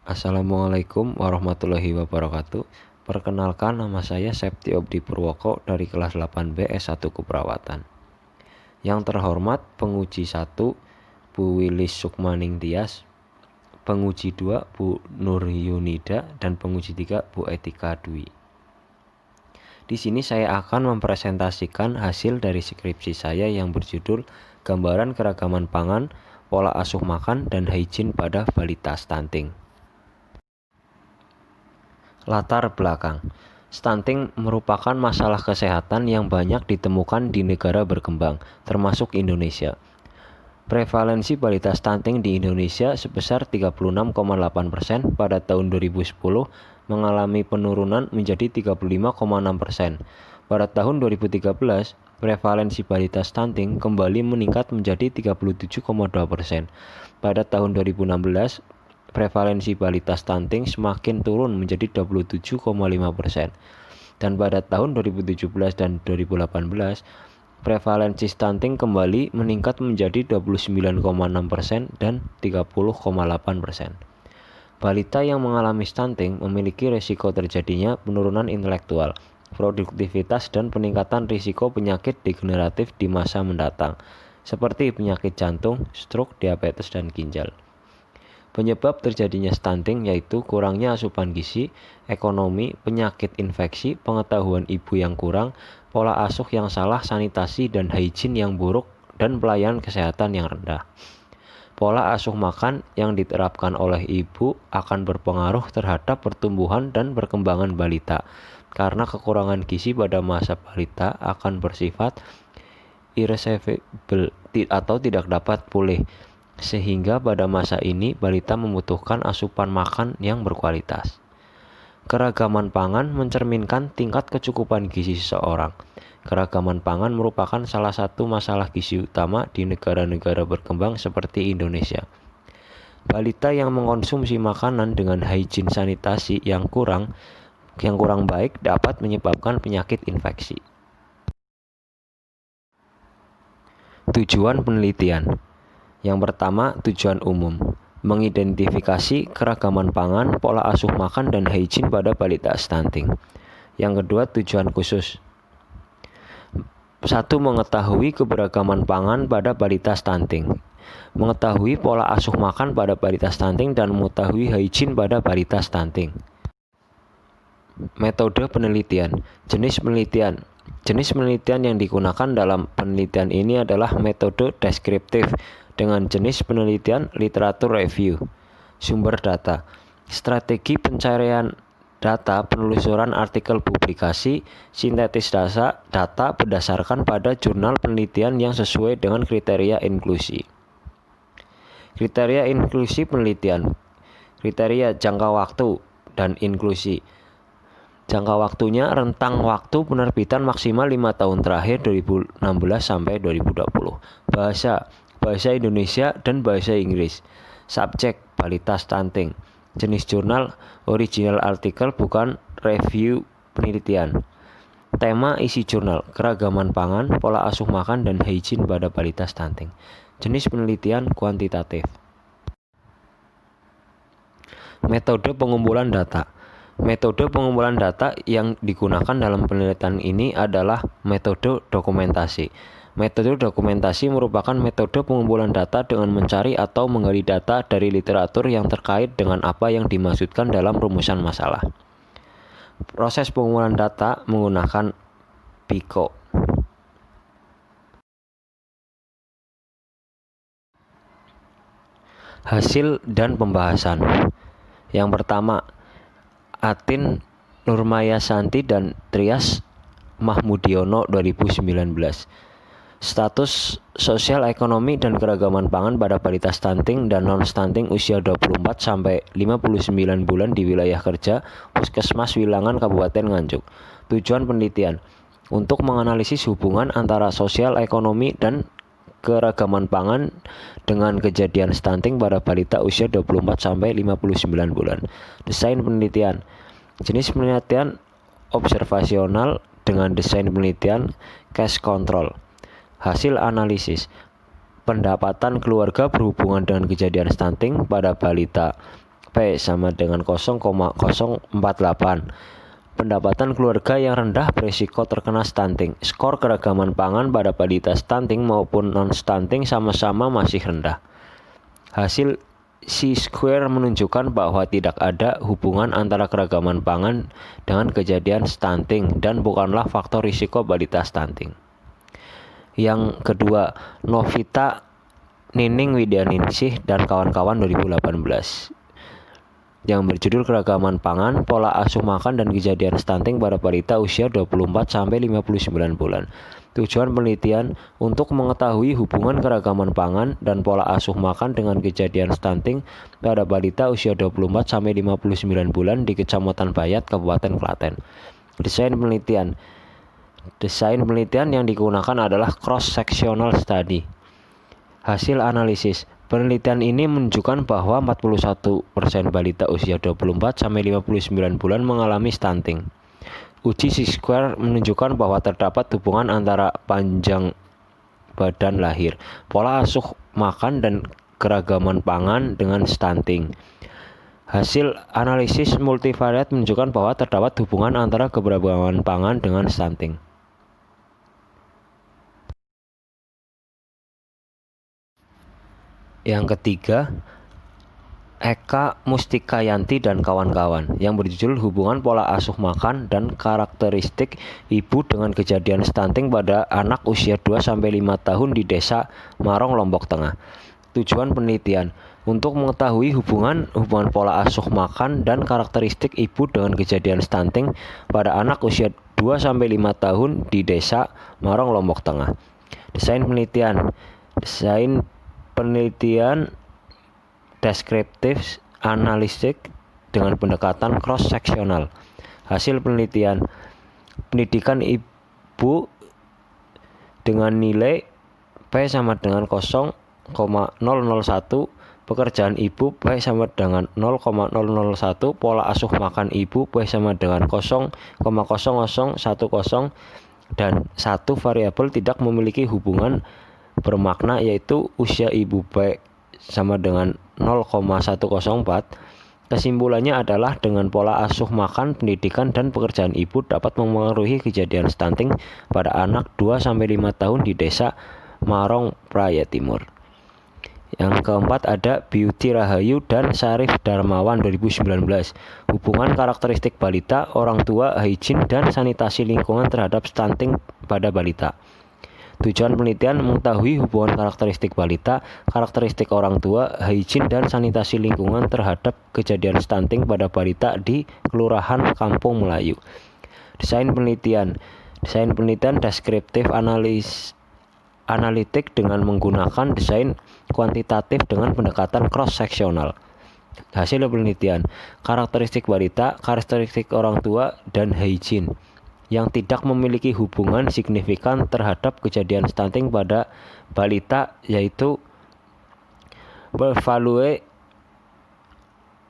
Assalamualaikum warahmatullahi wabarakatuh. Perkenalkan, nama saya Septi Obdi Purwoko dari kelas 8B S1 Keperawatan. Yang terhormat penguji 1 Bu Wilis Sukmaning Tias, penguji 2 Bu Nur Yunida, dan penguji 3 Bu Etika Dwi. Di sini saya akan mempresentasikan hasil dari skripsi saya yang berjudul Gambaran Keragaman Pangan, Pola Asuh Makan, dan Hygiene pada Balita Stunting. Latar belakang. Stunting merupakan masalah kesehatan yang banyak ditemukan di negara berkembang, termasuk Indonesia. Prevalensi balita stunting di Indonesia sebesar 36,8% pada tahun 2010 mengalami penurunan menjadi 35,6%. Pada tahun 2013, prevalensi balita stunting kembali meningkat menjadi 37,2%. Pada tahun 2016, prevalensi balita stunting semakin turun menjadi 27,5%. Dan pada tahun 2017 dan 2018, prevalensi stunting kembali meningkat menjadi 29,6% dan 30,8%. Balita yang mengalami stunting memiliki risiko terjadinya penurunan intelektual, produktivitas, dan peningkatan risiko penyakit degeneratif di masa mendatang, seperti penyakit jantung, stroke, diabetes, dan ginjal. Penyebab terjadinya stunting yaitu kurangnya asupan gizi, ekonomi, penyakit infeksi, pengetahuan ibu yang kurang, pola asuh yang salah, sanitasi dan hygiene yang buruk, dan pelayanan kesehatan yang rendah. Pola asuh makan yang diterapkan oleh ibu akan berpengaruh terhadap pertumbuhan dan perkembangan balita, karena kekurangan gizi pada masa balita akan bersifat irreversible atau tidak dapat pulih, sehingga pada masa ini balita membutuhkan asupan makan yang berkualitas. Keragaman pangan mencerminkan tingkat kecukupan gizi seseorang. Keragaman pangan merupakan salah satu masalah gizi utama di negara-negara berkembang seperti Indonesia. Balita yang mengkonsumsi makanan dengan hygiene sanitasi yang kurang baik dapat menyebabkan penyakit infeksi. Tujuan penelitian. Yang pertama, tujuan umum. Mengidentifikasi keragaman pangan, pola asuh makan, dan hygiene pada balita stunting. Yang kedua, tujuan khusus. 1. Mengetahui keberagaman pangan pada balita stunting. Mengetahui pola asuh makan pada balita stunting dan mengetahui hygiene pada balita stunting. Metode penelitian. Jenis penelitian. Jenis penelitian yang digunakan dalam penelitian ini adalah metode deskriptif dengan jenis penelitian literatur review. Sumber data. Strategi pencarian data, penelusuran artikel publikasi, sintetis data berdasarkan pada jurnal penelitian yang sesuai dengan kriteria inklusi. Kriteria inklusi penelitian. Kriteria jangka waktu dan inklusi. Jangka waktunya rentang waktu penerbitan maksimal 5 tahun terakhir 2016 sampai 2020. Bahasa Indonesia dan bahasa Inggris. Subjek balita stunting. Jenis jurnal original artikel bukan review penelitian. Tema isi jurnal keragaman pangan, pola asuh makan, dan hygiene pada balita stunting. Jenis penelitian kuantitatif. Metode pengumpulan data. Metode pengumpulan data yang digunakan dalam penelitian ini adalah metode dokumentasi. Metode dokumentasi merupakan metode pengumpulan data dengan mencari atau menggali data dari literatur yang terkait dengan apa yang dimaksudkan dalam rumusan masalah. Proses pengumpulan data menggunakan PICO. Hasil dan pembahasan. Yang pertama, Atin Nurmayasanti dan Trias Mahmudiono 2019. Status sosial ekonomi dan keragaman pangan pada balita stunting dan non-stunting usia 24 sampai 59 bulan di wilayah kerja Puskesmas Wilangan Kabupaten Nganjuk. Tujuan penelitian untuk menganalisis hubungan antara sosial ekonomi dan keragaman pangan dengan kejadian stunting pada balita usia 24 sampai 59 bulan. Desain penelitian. Jenis penelitian observasional dengan desain penelitian case control. Hasil analisis. Pendapatan keluarga berhubungan dengan kejadian stunting pada balita P sama dengan 0,048. Pendapatan keluarga yang rendah berisiko terkena stunting. Skor keragaman pangan pada balita stunting maupun non-stunting sama-sama masih rendah. Hasil C-square menunjukkan bahwa tidak ada hubungan antara keragaman pangan dengan kejadian stunting dan bukanlah faktor risiko balita stunting. Yang kedua, Novita Nining Widyaningsih dan kawan-kawan 2018. Yang berjudul Keragaman Pangan, Pola Asuh Makan dan Kejadian Stunting pada Balita Usia 24-59 bulan. Tujuan penelitian untuk mengetahui hubungan keragaman pangan dan pola asuh makan dengan kejadian stunting pada balita usia 24-59 bulan di Kecamatan Bayat, Kabupaten Klaten. Desain penelitian yang digunakan adalah cross-sectional study. Hasil analisis. Penelitian ini menunjukkan bahwa 41% balita usia 24-59 bulan mengalami stunting. Uji C-square menunjukkan bahwa terdapat hubungan antara panjang badan lahir, pola asuh makan dan keragaman pangan dengan stunting. Hasil analisis multivariat menunjukkan bahwa terdapat hubungan antara keberagaman pangan dengan stunting. Yang ketiga, Eka Mustikayanti dan kawan-kawan yang berjudul Hubungan Pola Asuh Makan dan Karakteristik Ibu dengan Kejadian Stunting pada Anak Usia 2-5 tahun di Desa Marong, Lombok Tengah. Tujuan penelitian untuk mengetahui hubungan pola asuh makan dan karakteristik ibu dengan kejadian stunting pada anak usia 2-5 tahun di Desa Marong, Lombok Tengah. Desain penelitian deskriptif analitik dengan pendekatan cross-seksional. Hasil penelitian, pendidikan ibu dengan nilai P sama dengan 0,001, pekerjaan ibu P sama dengan 0,001, pola asuh makan ibu P sama dengan 0,0010, dan satu variabel tidak memiliki hubungan bermakna yaitu usia ibu P sama dengan 0,104. Kesimpulannya adalah dengan pola asuh makan, pendidikan, dan pekerjaan ibu dapat memengaruhi kejadian stunting pada anak 2-5 tahun di Desa Marong, Praia Timur. Yang keempat ada Beauty Rahayu dan Syarif Darmawan 2019. Hubungan karakteristik balita, orang tua, hygiene, dan sanitasi lingkungan terhadap stunting pada balita. Tujuan penelitian mengetahui hubungan karakteristik balita, karakteristik orang tua, hygiene, dan sanitasi lingkungan terhadap kejadian stunting pada balita di Kelurahan Kampung Melayu. Desain penelitian deskriptif analitik dengan menggunakan desain kuantitatif dengan pendekatan cross-seksional. Hasil penelitian, karakteristik balita, karakteristik orang tua, dan hygiene yang tidak memiliki hubungan signifikan terhadap kejadian stunting pada balita yaitu bervalue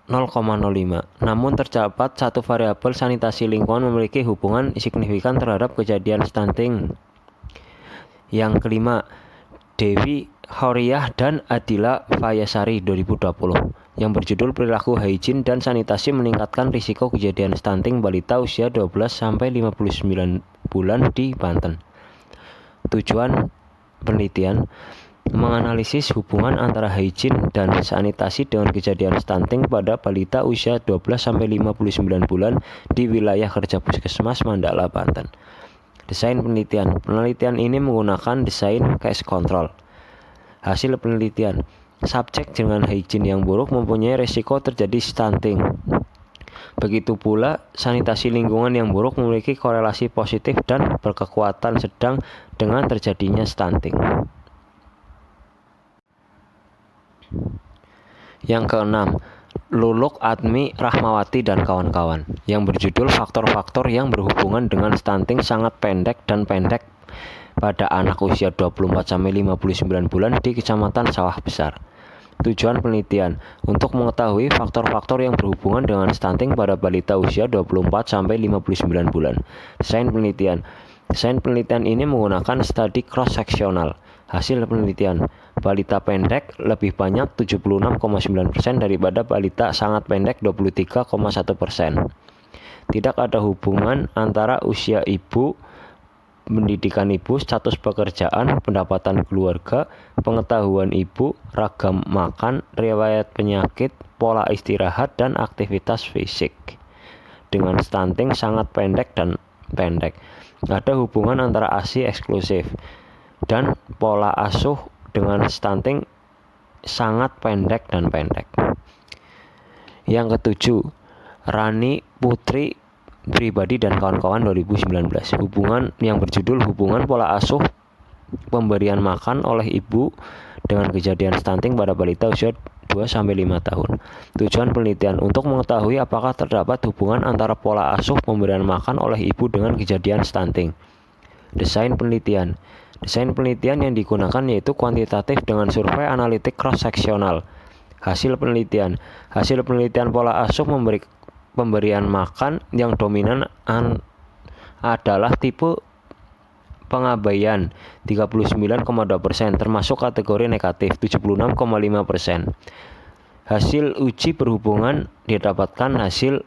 0,05. Namun terdapat satu variabel sanitasi lingkungan memiliki hubungan signifikan terhadap kejadian stunting. Yang kelima, Dewi Hauriyah dan Adila Fayasari 2020 yang berjudul Perilaku Hygiene dan Sanitasi Meningkatkan Risiko Kejadian Stunting Balita Usia 12-59 bulan di Banten. Tujuan penelitian menganalisis hubungan antara hygiene dan sanitasi dengan kejadian stunting pada balita usia 12-59 bulan di wilayah kerja Puskesmas Mandala, Banten. Desain penelitian ini menggunakan desain case control. Hasil penelitian, subjek dengan hygiene yang buruk mempunyai risiko terjadi stunting. Begitu pula, sanitasi lingkungan yang buruk memiliki korelasi positif dan berkekuatan sedang dengan terjadinya stunting. Yang keenam, Luluk Admi Rahmawati dan kawan-kawan yang berjudul Faktor-faktor yang berhubungan dengan stunting sangat pendek pada anak usia 24-59 bulan di Kecamatan Sawah Besar. Tujuan penelitian untuk mengetahui faktor-faktor yang berhubungan dengan stunting pada balita usia 24-59 bulan. Desain penelitian ini menggunakan studi cross-seksional. Hasil penelitian, balita pendek lebih banyak 76,9% daripada balita sangat pendek 23,1%. Tidak ada hubungan antara usia ibu, pendidikan ibu, status pekerjaan, pendapatan keluarga, pengetahuan ibu, ragam makan, riwayat penyakit, pola istirahat, dan aktivitas fisik. Dengan stunting sangat pendek dan pendek, ada hubungan antara ASI eksklusif dan pola asuh dengan stunting sangat pendek dan pendek. Yang ketujuh, Rani Putri Pribadi dan kawan-kawan 2019. Hubungan yang berjudul Hubungan Pola Asuh Pemberian Makan oleh Ibu dengan Kejadian Stunting pada Balita Usia 2-5 tahun. Tujuan penelitian untuk mengetahui apakah terdapat hubungan antara pola asuh pemberian makan oleh ibu dengan kejadian stunting. Desain penelitian. Desain penelitian yang digunakan yaitu kuantitatif dengan survei analitik cross-seksional. Hasil penelitian pola asuh pemberian makan yang dominan adalah tipe pengabaian 39,2%, termasuk kategori negatif 76,5%. Hasil uji berhubungan didapatkan hasil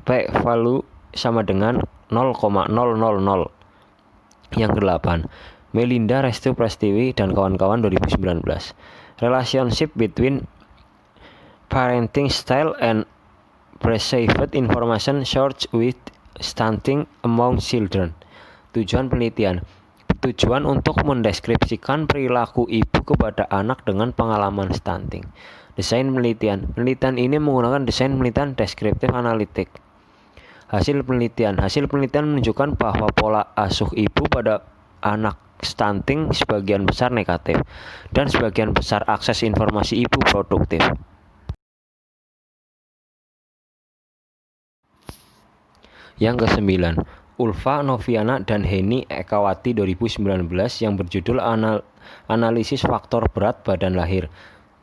p-value sama dengan 0,000. Yang ke-8, Melinda Restu Prestiwi dan kawan-kawan 2019. Relationship between parenting style and perceived information short with stunting among children. Tujuan penelitian. Tujuan untuk mendeskripsikan perilaku ibu kepada anak dengan pengalaman stunting. Desain penelitian. Penelitian ini menggunakan desain penelitian deskriptif analitik. Hasil penelitian menunjukkan bahwa pola asuh ibu pada anak stunting sebagian besar negatif dan sebagian besar akses informasi ibu produktif. Yang ke-9, Ulfa Noviana dan Heni Ekawati 2019 yang berjudul Analisis Faktor Berat Badan Lahir.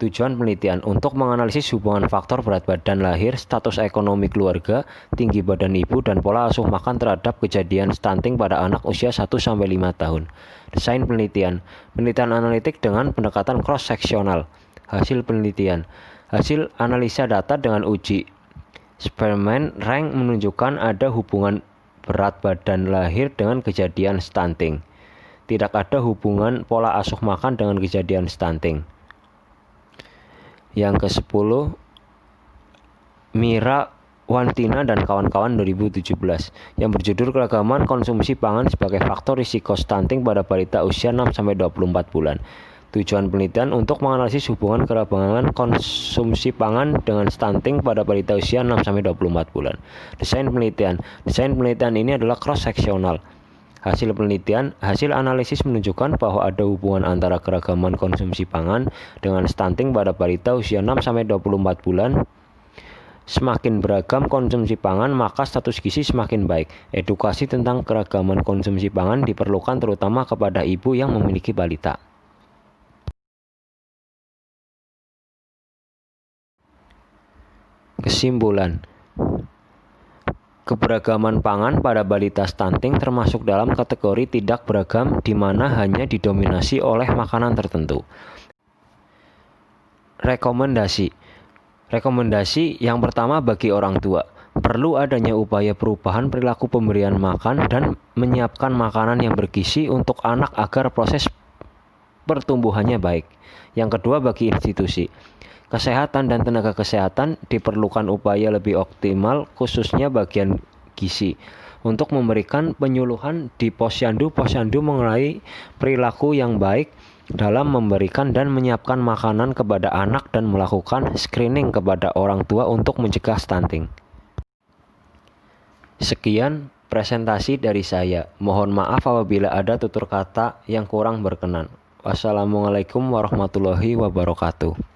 Tujuan penelitian untuk menganalisis hubungan faktor berat badan lahir, status ekonomi keluarga, tinggi badan ibu, dan pola asuh makan terhadap kejadian stunting pada anak usia 1-5 tahun. Desain penelitian analitik dengan pendekatan cross-seksional. Hasil penelitian. Hasil analisa data dengan uji Spearman Rank menunjukkan ada hubungan berat badan lahir dengan kejadian stunting. Tidak ada hubungan pola asuh makan dengan kejadian stunting. Yang ke-10, Mira Wantina dan kawan-kawan 2017 yang berjudul Keragaman Konsumsi Pangan sebagai Faktor Risiko Stunting pada Balita Usia 6-24 bulan. Tujuan penelitian untuk menganalisis hubungan keragaman konsumsi pangan dengan stunting pada balita usia 6-24 bulan. Desain penelitian ini adalah cross-seksional. Hasil analisis menunjukkan bahwa ada hubungan antara keragaman konsumsi pangan dengan stunting pada balita usia 6-24 bulan. Semakin beragam konsumsi pangan, maka status gizi semakin baik. Edukasi tentang keragaman konsumsi pangan diperlukan terutama kepada ibu yang memiliki balita. Kesimpulan. Keberagaman pangan pada balita stunting termasuk dalam kategori tidak beragam di mana hanya didominasi oleh makanan tertentu. Rekomendasi yang pertama bagi orang tua. Perlu adanya upaya perubahan perilaku pemberian makan dan menyiapkan makanan yang bergizi untuk anak agar proses pertumbuhannya baik. Yang kedua bagi institusi. Kesehatan dan tenaga kesehatan diperlukan upaya lebih optimal khususnya bagian gizi untuk memberikan penyuluhan di posyandu mengenai perilaku yang baik dalam memberikan dan menyiapkan makanan kepada anak dan melakukan screening kepada orang tua untuk mencegah stunting. Sekian presentasi dari saya. Mohon maaf apabila ada tutur kata yang kurang berkenan. Wassalamualaikum warahmatullahi wabarakatuh.